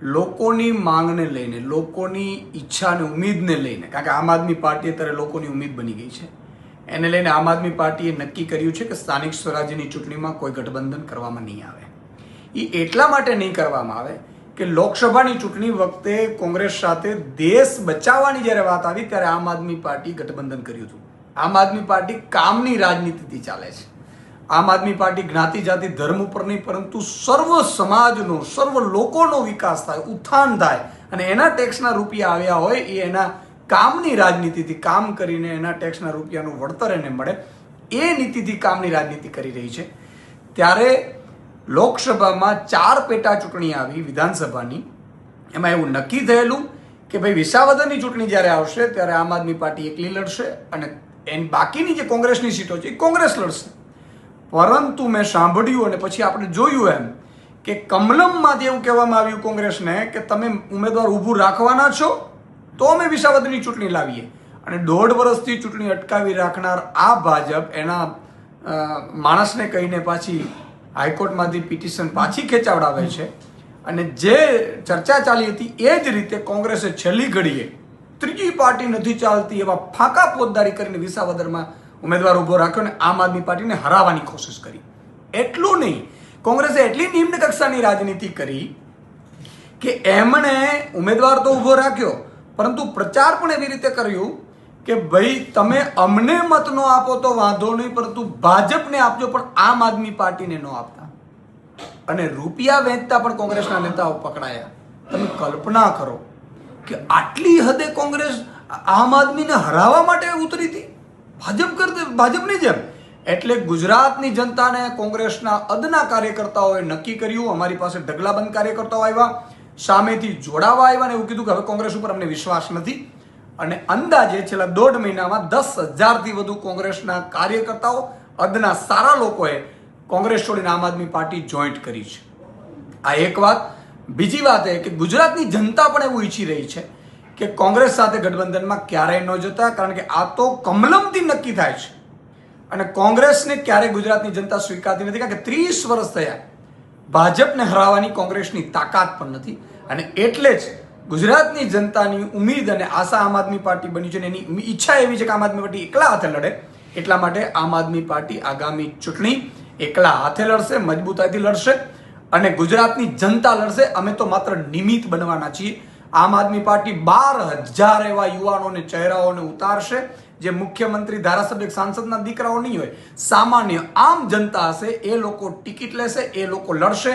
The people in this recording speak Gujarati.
લોકોની માંગને લઈને, લોકોની ઈચ્છા અને ઉમ્મીદને લઈને, કારણ કે આમ આદમી પાર્ટી અત્યારે લોકોની ઉમ્મીદ બની ગઈ છે, એને લઈને આમ આદમી પાર્ટીએ નક્કી કર્યું છે કે સ્થાનિક સ્વરાજ્યની ચૂંટણીમાં કોઈ ગઠબંધન કરવામાં નહીં આવે. એ એટલા માટે નહીં કરવામાં આવે કે લોકસભાની ચૂંટણી વખતે કોંગ્રેસ સાથે દેશ બચાવવાની જ્યારે વાત આવી ત્યારે આમ આદમી પાર્ટી ગઠબંધન કર્યું હતું. આમ આદમી પાર્ટી કામની રાજનીતિથી ચાલે છે. આમ આદમી પાર્ટી જ્ઞાતિ જાતિ ધર્મ ઉપર નહીં પરંતુ સર્વ સમાજનો, સર્વ લોકોનો વિકાસ થાય, ઉત્થાન થાય અને એના ટેક્સના રૂપિયા આવ્યા હોય એ એના કામની રાજનીતિથી કામ કરીને એના ટેક્સના રૂપિયાનું વળતર એને મળે એ નીતિથી કામની રાજનીતિ કરી રહી છે. ત્યારે લોકસભામાં 4 પેટા ચૂંટણી આવી વિધાનસભાની. એમાં એવું નક્કી થયેલું કે ભાઈ વિસાવદરની ચૂંટણી જ્યારે આવશે ત્યારે આમ આદમી પાર્ટી એકલી લડશે અને એની બાકીની જે કોંગ્રેસની સીટો છે એ કોંગ્રેસ લડશે. પરંતુ મેં સાંભળ્યું અને પછી આપણે જોયું એમ કે કમલમમાંથી એવું કહેવામાં આવ્યું કોંગ્રેસને કે તમે ઉમેદવાર ઊભું રાખવાના છો તો અમે વિસાવદરની ચૂંટણી લાવીએ. અને 1.5 વર્ષથી ચૂંટણી અટકાવી રાખનાર આ ભાજપ એના માણસને કહીને પાછી હાઈકોર્ટમાંથી પિટિશન પાછી ખેંચાવડાવે છે. અને જે ચર્ચા ચાલી હતી એ જ રીતે કોંગ્રેસે છેલ્લી ઘડીએ ત્રીજી પાર્ટી નથી ચાલતી એવા ફાંકા પોતદારી કરીને વિસાવદરમાં ઉમેદવાર ઉભો રાખ્યો અને આમ આદમી પાર્ટીને હરાવવાની કોશિશ કરી. એટલું નહીં, કોંગ્રેસે એટલી નિમ્ન કક્ષાની રાજનીતિ કરી કે એમણે ઉમેદવાર તો ઉભો રાખ્યો પરંતુ પ્રચાર પણ એવી રીતે કર્યું કે ભાઈ તમે અમને મત ન આપો તો વાંધો નહીં પરંતુ ભાજપને આપજો પણ આમ આદમી પાર્ટીને ન આપતા. અને રૂપિયા વેચતા પણ કોંગ્રેસના નેતાઓ પકડાયા. તમે કલ્પના કરો કે આટલી હદે કોંગ્રેસ આમ આદમીને હરાવવા માટે ઉતરી હતી ભાજપની જેમ. એટલે ગુજરાતની જનતાને કોંગ્રેસના અદના કાર્યકર્તાઓએ નક્કી કર્યું. અમારી પાસે ઢગલાબંધ કાર્યકર્તાઓ આવ્યા, સામેથી જોડાવા આવ્યા ને એવું કીધું કે હવે કોંગ્રેસ ઉપર અમને વિશ્વાસ નથી. અને અંદાજે છેલ્લા 1.5 મહિનામાં 10,000થી વધુ કોંગ્રેસના કાર્યકર્તાઓ, અદના સારા લોકોએ કોંગ્રેસ છોડીને આમ આદમી પાર્ટી જોઈન્ટ કરી છે. આ એક વાત. બીજી વાત એ કે ગુજરાતની જનતા પણ એવું ઈચ્છી રહી છે કે કોંગ્રેસ સાથે ગઠબંધનમાં ક્યારેય ન જતા, કારણ કે આ તો કમલમથી નક્કી થાય છે અને કોંગ્રેસને ક્યારેય ગુજરાતની જનતા સ્વીકારતી નથી. કારણ કે 30 વર્ષ થયા ભાજપને હરાવવાની કોંગ્રેસની તાકાત પણ નથી. અને એટલે જ ગુજરાતની જનતાની ઉમ્મીદ અને આશા આમ આદમી પાર્ટી બની છે અને એની ઈચ્છા એવી છે કે આમ આદમી પાર્ટી એકલા હાથે લડે. એટલા માટે આમ આદમી પાર્ટી આગામી ચૂંટણી એકલા હાથે લડશે, મજબૂતાઈથી લડશે અને ગુજરાતની જનતા લડશે. અમે તો માત્ર નિમિત્ત બનવાના છીએ. આમ આદમી પાર્ટી 12,000 એવા યુવાનોને, ચહેરાઓને ઉતારશે જે મુખ્યમંત્રી, ધારાસભ્ય, સાંસદના દીકરાઓ નહીં હોય, સામાન્ય આમ જનતા હશે. એ લોકો ટિકિટ લેશે, એ લોકો લડશે